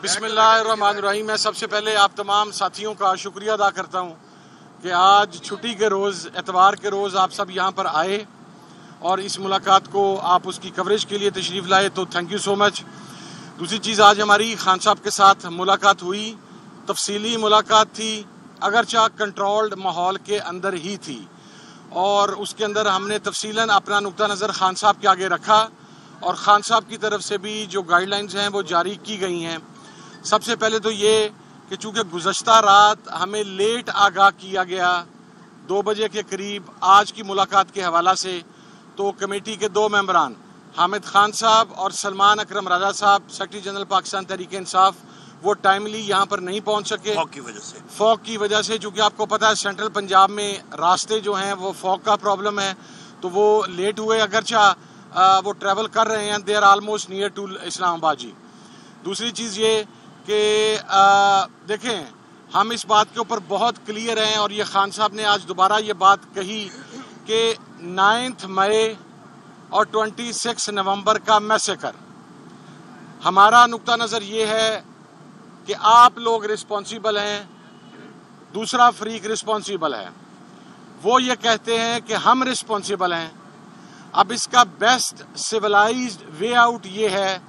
बिस्मिल्लाहिर्रहमानिर्रहीम। मैं सबसे पहले आप तमाम साथियों का शुक्रिया अदा करता हूँ कि आज छुट्टी के रोज़, एतवार के रोज़ आप सब यहाँ पर आए और इस मुलाकात को आप उसकी कवरेज के लिए तशरीफ़ लाए, तो थैंक यू सो मच। दूसरी चीज़, आज हमारी खान साहब के साथ मुलाकात हुई, तफसीली मुलाकात थी, अगरचा कंट्रोल्ड माहौल के अंदर ही थी और उसके अंदर हमने तफसीलन अपना नुक्ता नज़र खान साहब के आगे रखा और खान साहब की तरफ से भी जो गाइडलाइंस हैं वो जारी की गई हैं। सबसे पहले तो ये कि चूँकि गुज़श्ता रात हमें लेट आगाह किया गया 2 बजे के करीब आज की मुलाकात के हवाला से, तो कमेटी के 2 मेंबरान हामिद खान साहब और सलमान अकरम राजा साहब, सेक्रेटरी जनरल पाकिस्तान तहरीक इंसाफ, वो टाइमली यहाँ पर नहीं पहुँच सके फॉग की वजह से। चूँकि आपको पता है सेंट्रल पंजाब में रास्ते जो हैं वो फॉग का प्रॉब्लम है, तो वो लेट हुए। अगरचा वो ट्रैवल कर रहे हैं, they are almost near to Islamabad ji. दूसरी चीज़ ये कि देखें, हम इस बात के ऊपर बहुत क्लियर हैं और ये खान साहब ने आज दोबारा ये बात कही कि 9 मई और 26 नवंबर का मैसेकर, हमारा नुक्ता नज़र ये है कि आप लोग रिस्पॉन्सिबल हैं, दूसरा फरीक रिस्पॉन्सिबल है। वो ये कहते हैं कि हम रिस्पॉन्सिबल हैं। अब इसका बेस्ट सिविलाइज्ड वे आउट ये है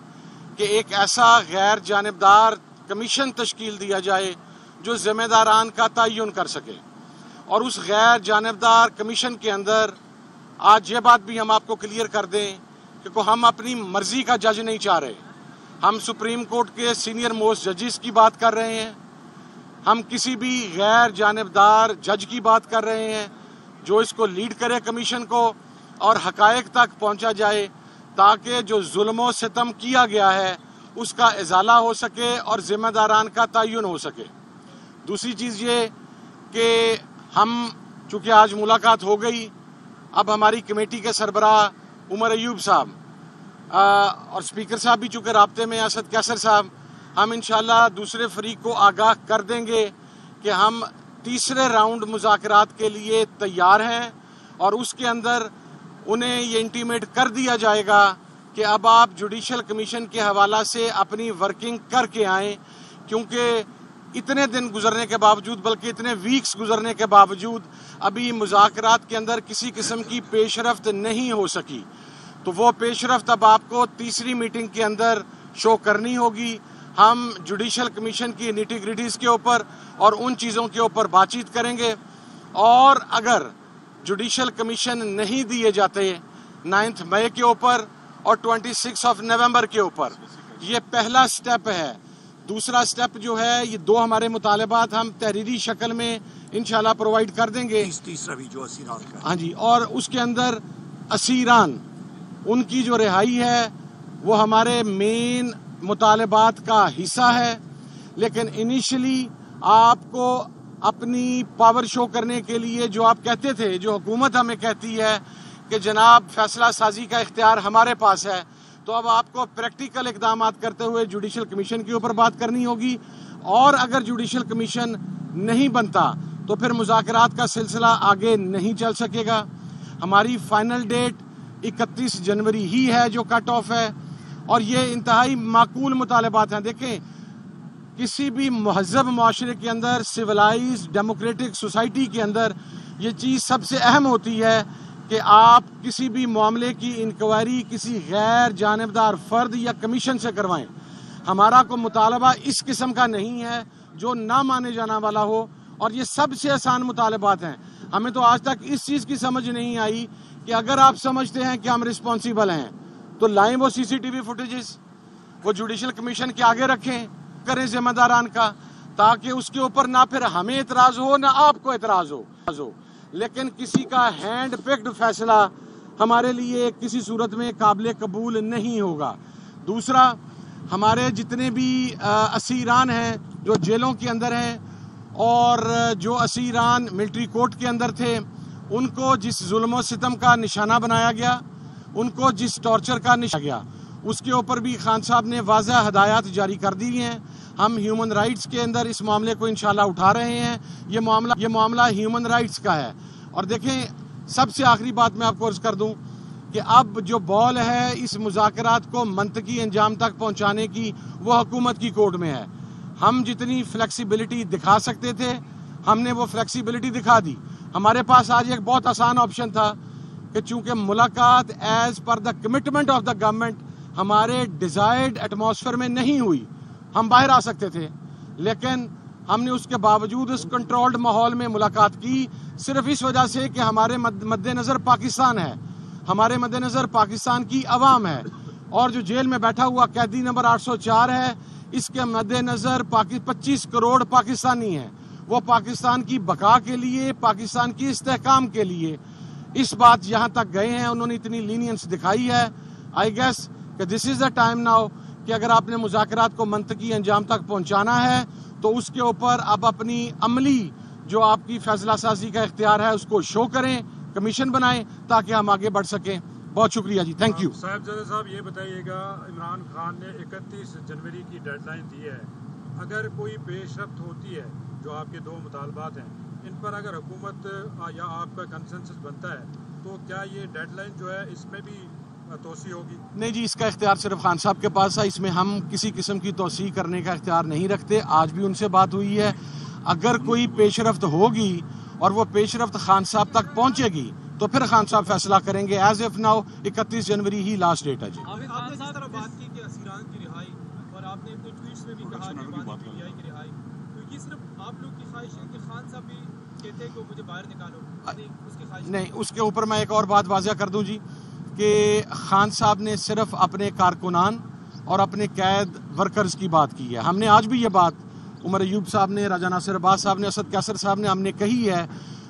कि एक ऐसा गैर जानिबदार कमीशन तश्कील दिया जाए जो ज़िम्मेदारान का तयन कर सके, और उस गैर जानिबदार कमीशन के अंदर आज ये बात भी हम आपको क्लियर कर दें कि हम अपनी मर्ज़ी का जज नहीं चाह रहे। हम सुप्रीम कोर्ट के सीनियर मोस्ट जजेस की बात कर रहे हैं, हम किसी भी गैर जानिबदार जज की बात कर रहे हैं जो इसको लीड करे कमीशन को और हकायक तक पहुंचा जाए, ताकि जो जुल्म सितम किया गया है उसका इजाला हो सके और ज़िम्मेदारान का तयन हो सके। दूसरी चीज़ ये कि हम चूँकि आज मुलाकात हो गई, अब हमारी कमेटी के सरबराह उमर अयूब साहब और स्पीकर साहब भी चूँकि राब्ते में असद कैसर साहब, हम इंशाल्लाह दूसरे फरीक को आगाह कर देंगे कि हम तीसरे राउंड मुज़ाकरात के लिए तैयार हैं और उसके अंदर उन्हें ये इंटीमेट कर दिया जाएगा कि अब आप जुडिशल कमीशन के हवाला से अपनी वर्किंग करके आएँ, क्योंकि इतने दिन गुजरने के बावजूद, बल्कि इतने वीक्स गुजरने के बावजूद अभी मुज़ाकरात के अंदर किसी किस्म की पेशरफ्त नहीं हो सकी। तो वो पेशरफ्त अब आपको तीसरी मीटिंग के अंदर शो करनी होगी। हम जुडिशल कमीशन की निटी-ग्रिटीज़ के ऊपर और उन चीज़ों के ऊपर बातचीत करेंगे, और अगर जुडिशल कमीशन नहीं दिए जाते 9 मई के ऊपर और 26 नवंबर के ऊपर, ये पहला स्टेप है। दूसरा स्टेप जो है, ये 2 हमारे मुतालबात हम तहरीरी शक्ल में इंशाल्लाह प्रोवाइड कर देंगे। तीसरा भी जो असीरान का, हाँ जी, और उसके अंदर असीरान उनकी जो रिहाई है वो हमारे मेन मुतालबात का हिस्सा है। लेकिन इनिशियली आपको अपनी पावर शो करने के लिए जो आप कहते थे, जो हुकूमत हमें कहती है कि जनाब फैसला साजी का इख्तियार हमारे पास है, तो अब आपको प्रैक्टिकल इक़दाम करते हुए जुडिशल कमीशन के ऊपर बात करनी होगी। और अगर जुडिशल कमीशन नहीं बनता तो फिर मुज़ाकरात का सिलसिला आगे नहीं चल सकेगा। हमारी फाइनल डेट 31 जनवरी ही है जो कट ऑफ है, और ये इंतहाई माकूल मुतालबात हैं। देखें, किसी भी महज़ब मुआशरे के अंदर, सिविलाइज्ड डेमोक्रेटिक सोसाइटी के अंदर ये चीज़ सबसे अहम होती है कि आप किसी भी मामले की इंक्वायरी किसी गैर जानिबदार फ़र्द या कमीशन से करवाएं। हमारा को मुतालबा इस किस्म का नहीं है जो ना माने जाने वाला हो, और ये सबसे आसान मुतालबात हैं। हमें तो आज तक इस चीज़ की समझ नहीं आई कि अगर आप समझते हैं कि हम रिस्पॉन्सिबल हैं तो लाएं वो CCTV फुटेजेस, वो जुडिशल कमीशन के आगे रखें, करें जिम्मेदारान का, ताकि उसके ऊपर ना फिर हमें एतराज़ हो ना आपको एतराज़ हो। लेकिन किसी का हैंड पिक्ड फैसला हमारे लिए किसी सूरत में काबिल कबूल नहीं होगा। दूसरा, हमारे जितने भी असीरान हैं जो जेलों के अंदर हैं और जो असीरान मिलिट्री कोर्ट के अंदर थे, उनको जिस जुल्म सितम का निशाना बनाया गया, उनको जिस टॉर्चर का निशाना गया, उसके ऊपर भी खान साहब ने वाज़ह हदायत जारी कर दी हैं। हम ह्यूमन राइट्स के अंदर इस मामले को इंशाल्लाह उठा रहे हैं। ये मामला ह्यूमन राइट्स का है। और देखें, सबसे आखिरी बात मैं आपको अर्ज़ कर दूं کہ اب جو بال ہے اس مذاکرات کو منطقی انجام تک پہنچانے کی وہ حکومت کی کورٹ میں ہے. ہم جتنی فلیکسیبلٹی دکھا سکتے تھے ہم نے وہ فلیکسیبلٹی دکھا دی. ہمارے پاس آج ایک بہت آسان آپشن تھا کہ چونکہ ملاقات as per the commitment of the government ہمارے ڈیزائرڈ ایٹماسفیئر میں نہیں ہوئی، ہم باہر آ سکتے تھے، لیکن ہم نے اس کے باوجود اس کنٹرولڈ ماحول میں ملاقات کی، صرف اس وجہ سے کہ ہمارے مد نظر پاکستان ہے، ہمارے مد نظر پاکستان کی عوام ہے، اور جو جیل میں بیٹھا ہوا قیدی نمبر 804 ہے اس کے مد نظر 25 کروڑ پاکستانی ہیں. وہ پاکستان کی بقا کے لیے، پاکستان کی استحکام کے لیے اس بات یہاں تک گئے ہیں، انہوں نے اتنی لینینس دکھائی ہے. آئی گیس کہ دس از دا ٹائم ناؤ کہ اگر آپ نے مذاکرات کو منطقی انجام تک پہنچانا ہے تو اس کے اوپر آپ اپنی عملی جو آپ کی فیصلہ سازی کا اختیار ہے اس کو شو کریں، کمیشن بنائیں تاکہ ہم آگے بڑھ سکیں. بہت شکریہ جی، تھینک یو. صاحب یہ بتائیے گا، عمران خان نے 31 جنوری کی ڈیڈ لائن دی ہے، اگر کوئی پیش رفت ہوتی ہے جو آپ کے 2 مطالبات ہیں ان پر اگر حکومت یا آپ کا کنسنسس بنتا ہے تو کیا یہ ڈیڈ لائن جو ہے اس میں بھی توسیع ہوگی؟ نہیں جی، اس کا اختیار صرف خان صاحب کے پاس ہے، اس میں ہم کسی قسم کی توسیع کرنے کا اختیار نہیں رکھتے. آج بھی ان سے بات ہوئی ہے، اگر کوئی پیش رفت ہوگی اور وہ پیش رفت خان صاحب تک پہنچے گی تو پھر خان صاحب فیصلہ کریں گے. ایز اف ناؤ 31 جنوری ہی لاسٹ ڈیٹ ہے. جی آپ نے اس طرح بات کی کہ اسیران کی رہائی، اور آپ نے اپنے ٹویٹس میں بھی کہا کہ بانی کی رہائی کی رہائی، تو یہ صرف آپ لوگ کی خواہش ہے کہ خان صاحب بھی کہتے ہیں کہ مجھے باہر نکالو؟ اس کی خواہش نہیں. اس کے اوپر میں ایک اور بات واضح کر دوں جی کہ خان صاحب نے صرف اپنے کارکنان اور اپنے قید ورکرز کی بات کی ہے. ہم نے آج بھی یہ بات عمر ایوب صاحب نے، راجہ ناصر عباس صاحب نے، اسد کیسر صاحب نے ہم نے کہی ہے.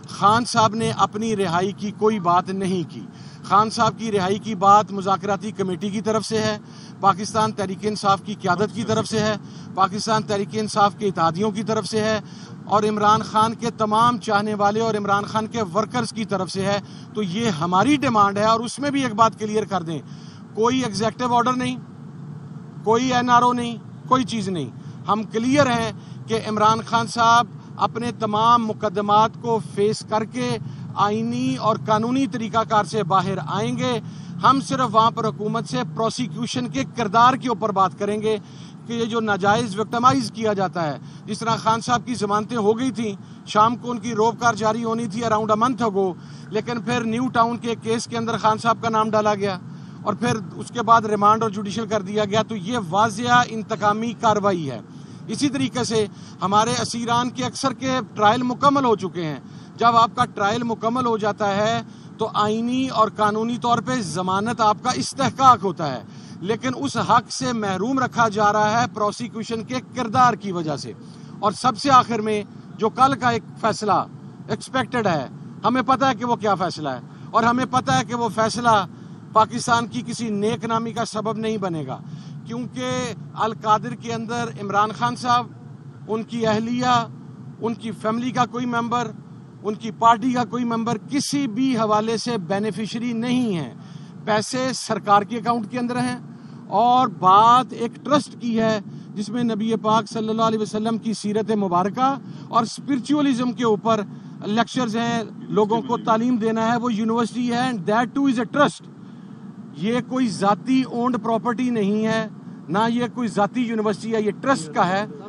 خان صاحب نے اپنی رہائی کی کوئی بات نہیں کی. خان صاحب کی رہائی کی بات مذاکراتی کمیٹی کی طرف سے ہے، پاکستان تحریک انصاف کی قیادت کی طرف سے ہے، پاکستان تحریک انصاف کے اتحادیوں کی طرف سے ہے، اور عمران خان کے تمام چاہنے والے اور عمران خان کے ورکرز کی طرف سے ہے. تو یہ ہماری ڈیمانڈ ہے. اور اس میں بھی ایک بات کلیئر کر دیں، کوئی ایگزیکٹو آرڈر نہیں، کوئی NRO نہیں، کوئی چیز نہیں. ہم کلیئر ہیں کہ عمران خان صاحب اپنے تمام مقدمات کو فیس کر کے آئینی اور قانونی طریقہ کار سے باہر آئیں گے. ہم صرف وہاں پر حکومت سے پروسیکیوشن کے کردار کے اوپر بات کریں گے کہ یہ جو ناجائز وکٹمائز کیا جاتا ہے، جس طرح خان صاحب کی ضمانتیں ہو گئی تھیں، شام کو ان کی روب کار جاری ہونی تھی اراؤنڈ اے منتھ اگو، لیکن پھر نیو ٹاؤن کے کیس کے اندر خان صاحب کا نام ڈالا گیا اور پھر اس کے بعد ریمانڈ اور جوڈیشل کر دیا گیا. تو یہ واضح انتقامی کارروائی ہے. اسی طریقے سے ہمارے اسیران کے اکثر کے ٹرائل مکمل ہو چکے ہیں. جب آپ کا ٹرائل مکمل ہو جاتا ہے تو آئینی اور قانونی طور پہ ضمانت آپ کا استحقاق ہوتا ہے، لیکن اس حق سے محروم رکھا جا رہا ہے پروسیکیوشن کے کردار کی وجہ سے. اور سب سے آخر میں جو کل کا ایک فیصلہ ایکسپیکٹڈ ہے، ہمیں پتہ ہے کہ وہ کیا فیصلہ ہے، اور ہمیں پتہ ہے کہ وہ فیصلہ پاکستان کی کسی نیک نامی کا سبب نہیں بنے گا، کیونکہ القادر کے اندر عمران خان صاحب، ان کی اہلیہ، ان کی فیملی کا کوئی ممبر، ان کی پارٹی کا کوئی ممبر کسی بھی حوالے سے بینیفیشری نہیں ہے. پیسے سرکار کے اکاؤنٹ کے اندر ہیں، اور بات ایک ٹرسٹ کی ہے جس میں نبی پاک صلی اللہ علیہ وسلم کی سیرت مبارکہ اور اسپرچولیزم کے اوپر لیکچرز ہیں، لوگوں کو تعلیم دینا ہے. وہ یونیورسٹی ہے، and that two is a trust. یہ کوئی ذاتی اونڈ پراپرٹی نہیں ہے، نہ یہ کوئی ذاتی یونیورسٹی ہے، یہ ٹرسٹ کا ہے.